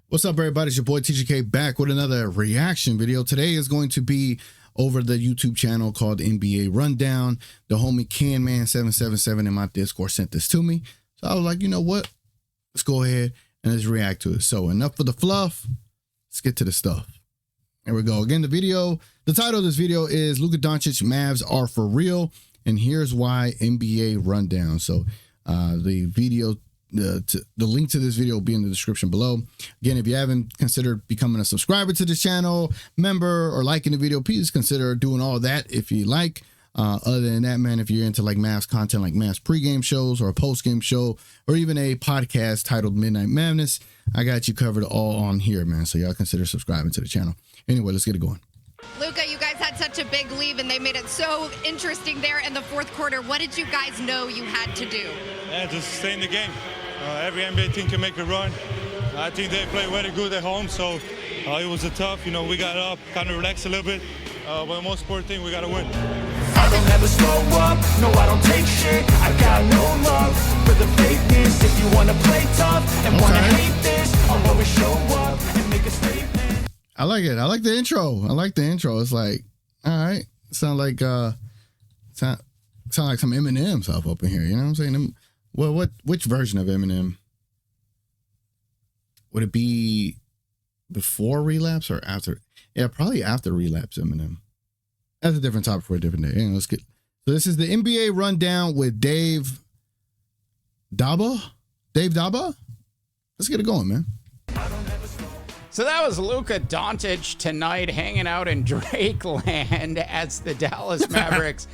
What's up, everybody? It's your boy TGK back with another reaction video. Today is going to be over the YouTube channel called NBA Rundown. The homie Canman777 in my Discord sent this to me. So I was like, you know what? Let's go ahead and let's react to it. So enough for the fluff. Let's get to the stuff. There we go. Again, the title of this video is Luka Doncic Mavs Are For Real. And here's why NBA Rundown. So the link to this video will be in the description below. Again, if you haven't considered becoming a subscriber to this channel, member, or liking the video, please consider doing all that if you like. Other than that, man, if you're into like MAVS content, like MAVS pregame shows or a postgame show, or even a podcast titled Midnight Madness, I got you covered all on here, man. So y'all consider subscribing to the channel. Anyway, let's get it going. Luka, you guys had such a big lead, and they made it so interesting there in the fourth quarter. What did you guys know you had to do? Yeah, just stay in the game. Every NBA team can make a run. I think they play very good at home, so it was a tough. We got up, kind of relaxed a little bit. But the most important thing, we got to win. I don't ever slow up, no, I don't take shit. I got no love for the fakeness. If you want to play tough and want to hate this, I'll always show up and make a statement. I like it. I like the intro. It's like, all right, sound like some Eminem stuff up in here. You know what I'm saying? Well, which version of Eminem? Would it be before Relapse or after? Yeah, probably after Relapse Eminem. That's a different topic for a different day. Let's get. So this is the NBA Rundown with Dave Daba. Let's get it going, man. So that was Luka Doncic tonight hanging out in Drakeland as the Dallas Mavericks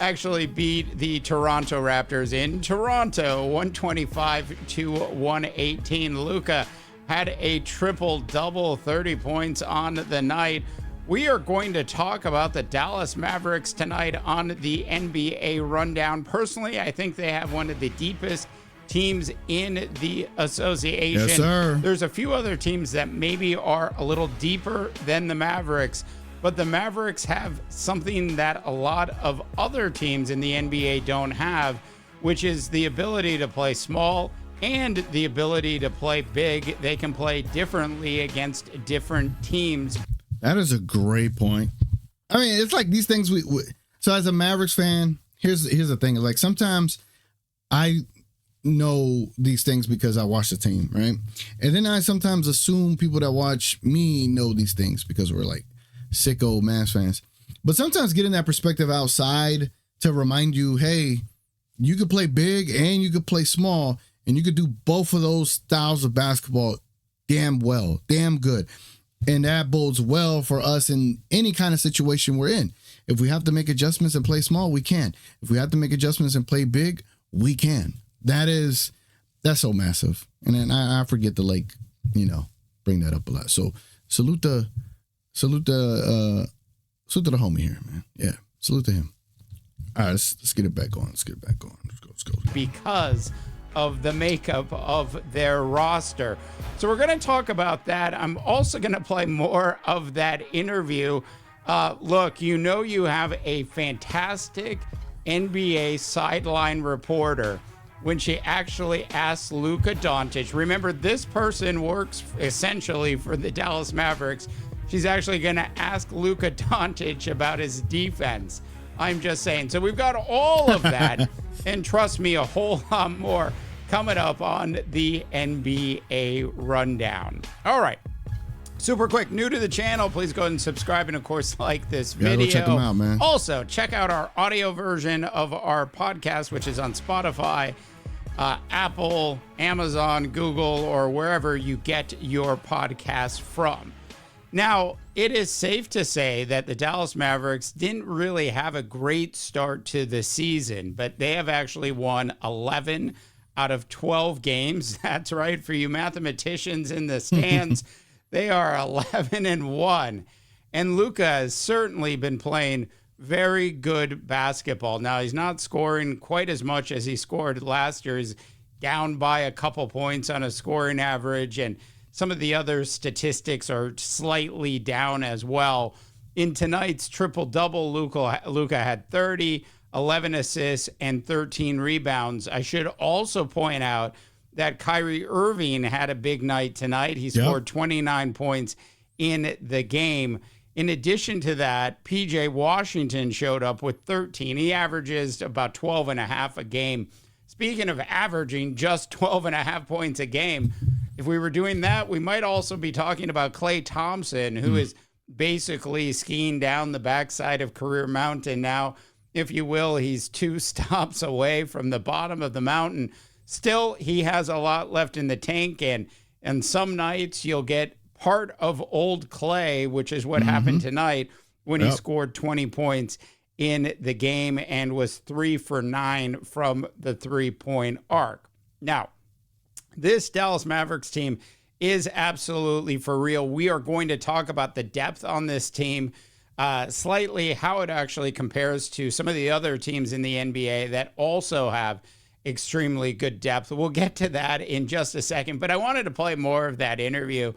actually beat the Toronto Raptors in Toronto 125-118. Luka had a triple-double, 30 points on the night. We are going to talk about the Dallas Mavericks tonight on the NBA Rundown. Personally, I think they have one of the deepest teams in the association. Yes, sir. There's a few other teams that maybe are a little deeper than the Mavericks, but the Mavericks have something that a lot of other teams in the NBA don't have, which is the ability to play small and the ability to play big. They can play differently against different teams. That is a great point. I mean, it's like these things so as a Mavericks fan, here's the thing. Like sometimes I know these things because I watch the team, right? And then I sometimes assume people that watch me know these things because we're like sicko Mavs fans. But sometimes getting that perspective outside to remind you, hey, you could play big and you could play small, and you could do both of those styles of basketball damn well, damn good. And that bodes well for us in any kind of situation we're in. If we have to make adjustments and play small, we can. If we have to make adjustments and play big, we can. That's so massive. And then I forget to bring that up a lot. So salute the homie here, man. Yeah, salute to him. All right, let's get it back on. Let's go. Because of the makeup of their roster. So we're going to talk about that. I'm also going to play more of that interview. Look, you have a fantastic NBA sideline reporter when she actually asks Luka Doncic. Remember, this person works essentially for the Dallas Mavericks. She's actually going to ask Luka Doncic about his defense. I'm just saying. So we've got all of that, and trust me, a whole lot more coming up on the NBA Rundown. All right. Super quick, new to the channel, please go ahead and subscribe and, of course, like this video. Go check them out, man. Also, check out our audio version of our podcast, which is on Spotify, Apple, Amazon, Google, or wherever you get your podcast from. Now, it is safe to say that the Dallas Mavericks didn't really have a great start to the season, but they have actually won 11 out of 12 games. That's right, for you mathematicians in the stands. They are 11-1. And Luka has certainly been playing very good basketball. Now, he's not scoring quite as much as he scored last year. He's down by a couple points on a scoring average, and some of the other statistics are slightly down as well. In tonight's triple-double, Luka had 30, 11 assists, and 13 rebounds. I should also point out that Kyrie Irving had a big night tonight. He scored 29 points in the game. In addition to that, PJ Washington showed up with 13. He averages about 12 and a half a game. Speaking of averaging just 12 and a half points a game, if we were doing that, we might also be talking about Klay Thompson, who is basically skiing down the backside of Career Mountain now. If you will, he's 2 stops away from the bottom of the mountain. Still, he has a lot left in the tank, and some nights you'll get part of old Klay, which is what happened tonight when he scored 20 points in the game and was 3 for 9 from the three-point arc. Now, this Dallas Mavericks team is absolutely for real. We are going to talk about the depth on this team, slightly how it actually compares to some of the other teams in the NBA that also have extremely good depth. We'll get to that in just a second, but I wanted to play more of that interview.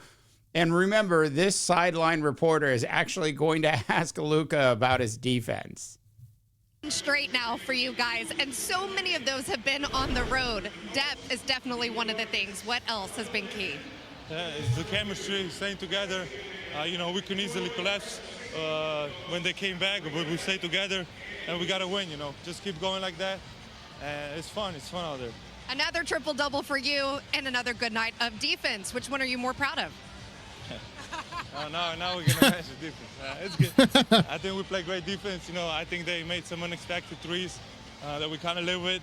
And remember, this sideline reporter is actually going to ask Luka about his defense. Straight now for you guys, and so many of those have been on the road. Depth is definitely one of the things. What else has been key? It's the chemistry, staying together. We can easily collapse when they came back, but we stay together, and we got to win, Just keep going like that, and it's fun. It's fun out there. Another triple-double for you, and another good night of defense. Which one are you more proud of? Now we're going to match the defense. It's good. I think we play great defense. I think they made some unexpected threes that we kind of live with.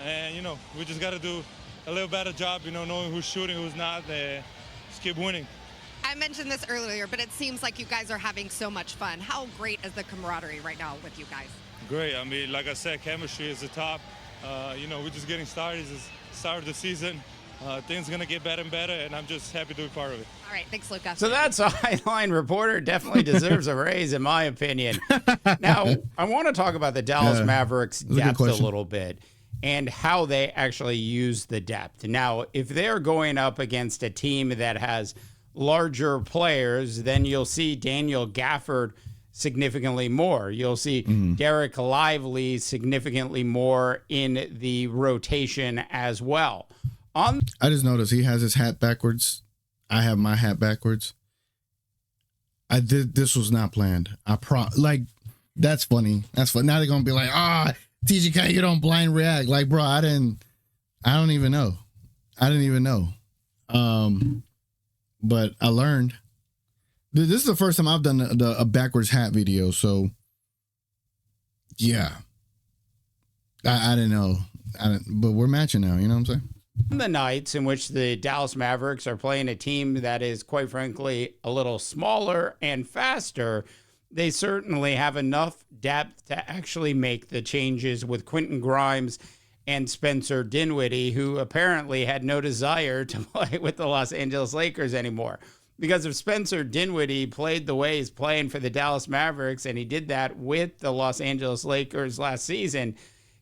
And, we just got to do a little better job, knowing who's shooting, who's not. Just keep winning. I mentioned this earlier, but it seems like you guys are having so much fun. How great is the camaraderie right now with you guys? Great. I mean, like I said, chemistry is the top. We're just getting started. It's the start of the season. Things going to get better and better, and I'm just happy to be part of it. All right, thanks, Luka. So that sideline reporter definitely deserves a raise, in my opinion. Now, I want to talk about the Dallas Mavericks depth a little bit and how they actually use the depth. Now, if they're going up against a team that has larger players, then you'll see Daniel Gafford significantly more. You'll see Derek Lively significantly more in the rotation as well. I just noticed he has his hat backwards. I have my hat backwards. This was not planned. That's funny. That's funny. Now they're gonna be like, TGK, you don't blind react. Like, bro, I don't even know. But I learned. This is the first time I've done a backwards hat video. So yeah, I didn't know. But we're matching now. You know what I'm saying? The nights in which the Dallas Mavericks are playing a team that is, quite frankly, a little smaller and faster, they certainly have enough depth to actually make the changes with Quentin Grimes and Spencer Dinwiddie, who apparently had no desire to play with the Los Angeles Lakers anymore. Because if Spencer Dinwiddie played the way he's playing for the Dallas Mavericks, and he did that with the Los Angeles Lakers last season,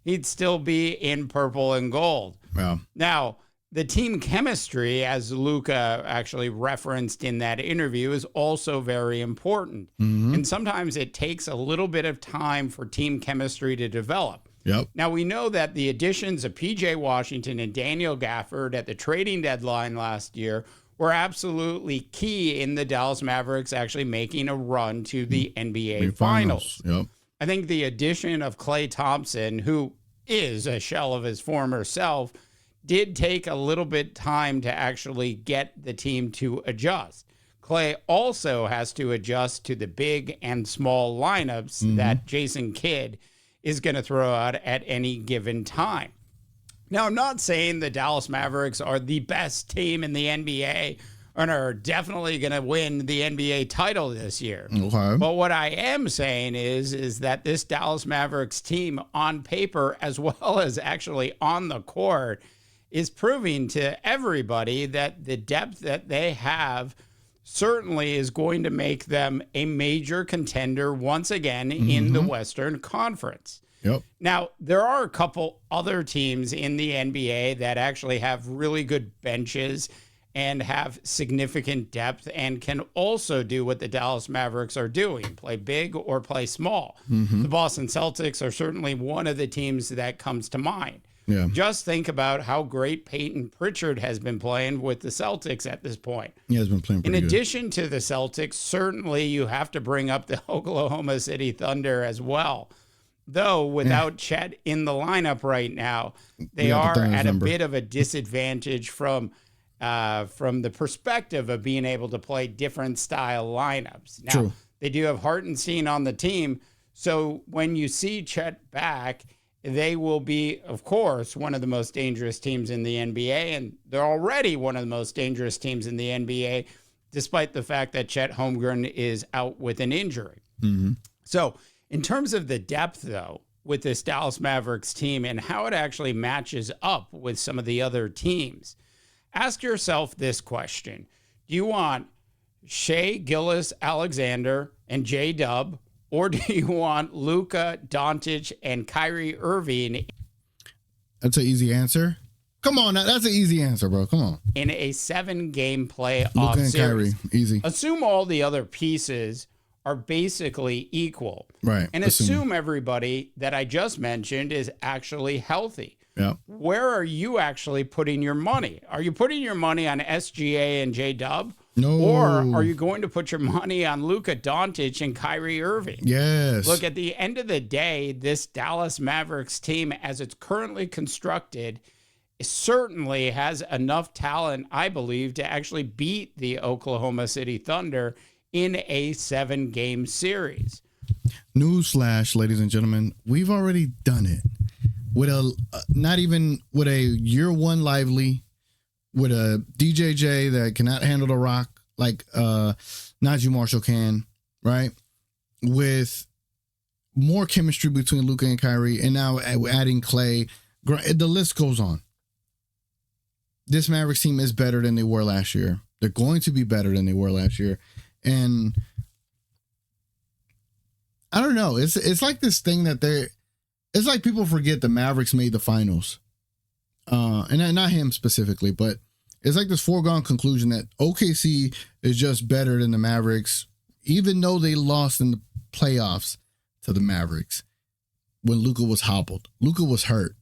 he'd still be in purple and gold. Wow. Now, the team chemistry, as Luka actually referenced in that interview, is also very important. And sometimes it takes a little bit of time for team chemistry to develop. Yep. Now, we know that the additions of PJ Washington and Daniel Gafford at the trading deadline last year were absolutely key in the Dallas Mavericks actually making a run to the NBA Finals. Yep. I think the addition of Klay Thompson, who is a shell of his former self, did take a little bit time to actually get the team to adjust. Klay also has to adjust to the big and small lineups that Jason Kidd is going to throw out at any given time. Now, I'm not saying the Dallas Mavericks are the best team in the NBA and are definitely going to win the NBA title this year. Okay. But what I am saying is that this Dallas Mavericks team on paper, as well as actually on the court, is proving to everybody that the depth that they have certainly is going to make them a major contender once again in the Western Conference. Yep. Now, there are a couple other teams in the NBA that actually have really good benches and have significant depth and can also do what the Dallas Mavericks are doing, play big or play small. The Boston Celtics are certainly one of the teams that comes to mind. Yeah. Just think about how great Peyton Pritchard has been playing with the Celtics at this point. He has been playing pretty In good. addition to the Celtics, certainly you have to bring up the Oklahoma City Thunder as well. Though without Chet in the lineup right now, they are at a bit of a disadvantage from the perspective of being able to play different style lineups. Now, True. they do have Hartenstein on the team, so when you see Chet back, they will be, of course, one of the most dangerous teams in the NBA, and they're already one of the most dangerous teams in the NBA, despite the fact that Chet Holmgren is out with an injury. Mm-hmm. So, in terms of the depth, though, with this Dallas Mavericks team and how it actually matches up with some of the other teams, ask yourself this question. Do you want Shea Gilgeous-Alexander and J-Dub, or do you want Luka Doncic and Kyrie Irving? That's an easy answer. Come on, that's an easy answer, bro. Come on. In a 7-game playoff Luka and series. Kyrie, easy. Assume all the other pieces are basically equal. Right. And assume everybody that I just mentioned is actually healthy. Yeah. Where are you actually putting your money? Are you putting your money on SGA and J-Dub? No. Or are you going to put your money on Luka Doncic and Kyrie Irving? Yes. Look, at the end of the day, this Dallas Mavericks team, as it's currently constructed, certainly has enough talent, I believe, to actually beat the Oklahoma City Thunder in a 7-game series. Newsflash, ladies and gentlemen, we've already done it with a not even with a year one Lively, with a DJJ that cannot handle the rock like Najee Marshall can, right? With more chemistry between Luka and Kyrie, and now adding Clay, the list goes on. This Mavericks team is better than they were last year. They're going to be better than they were last year. And I don't know. It's like this thing that it's like people forget the Mavericks made the finals. And not him specifically, but it's like this foregone conclusion that OKC is just better than the Mavericks, even though they lost in the playoffs to the Mavericks when Luka was hobbled. Luka was hurt,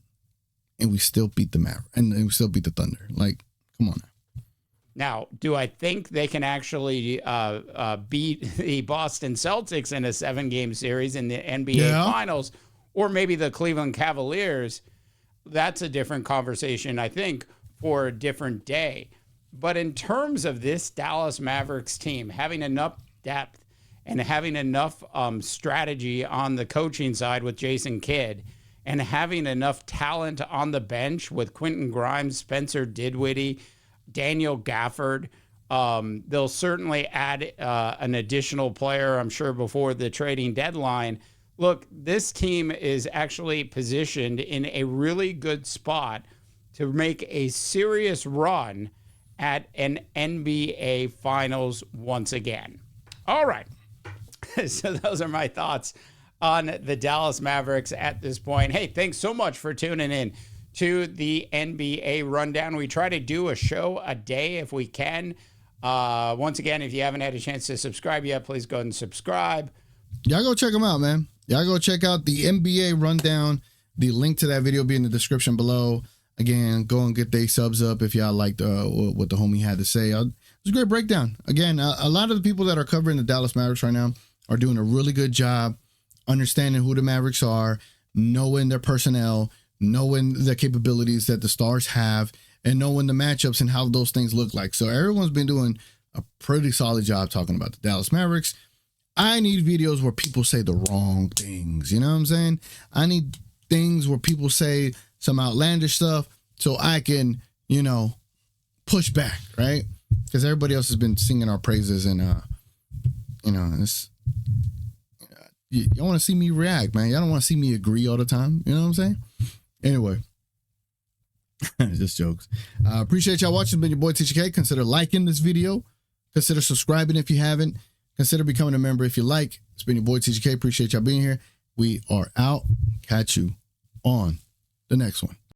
and we still beat the Mavericks, and we still beat the Thunder. Like, come on now. Now, do I think they can actually beat the Boston Celtics in a 7-game series in the NBA Finals, or maybe the Cleveland Cavaliers? That's a different conversation, I think, for a different day. But in terms of this Dallas Mavericks team having enough depth and having enough strategy on the coaching side with Jason Kidd, and having enough talent on the bench with Quentin Grimes, Spencer Dinwiddie, Daniel Gafford. They'll certainly add an additional player, I'm sure, before the trading deadline. Look, this team is actually positioned in a really good spot to make a serious run at an NBA Finals once again. All right. So those are my thoughts on the Dallas Mavericks at this point. Hey, thanks so much for tuning in to the NBA Rundown. We try to do a show a day if we can. Once again, if you haven't had a chance to subscribe yet, please go ahead and subscribe. Y'all go check them out, man. Y'all go check out the NBA Rundown. The link to that video will be in the description below. Again, go and get their subs up if y'all liked what the homie had to say. It was a great breakdown. Again, a lot of the people that are covering the Dallas Mavericks right now are doing a really good job understanding who the Mavericks are, knowing their personnel, knowing the capabilities that the stars have, and knowing the matchups and how those things look like. So everyone's been doing a pretty solid job talking about the Dallas Mavericks. I need videos where people say the wrong things. You know what I'm saying? I need things where people say some outlandish stuff so I can, push back, right? Because everybody else has been singing our praises, and it's y'all want to see me react, man. Y'all don't want to see me agree all the time. You know what I'm saying? Anyway, just jokes. Appreciate y'all watching. It's been your boy TGK. Consider liking this video. Consider subscribing if you haven't. Consider becoming a member if you like. It's been your boy TGK. Appreciate y'all being here. We are out. Catch you on the next one.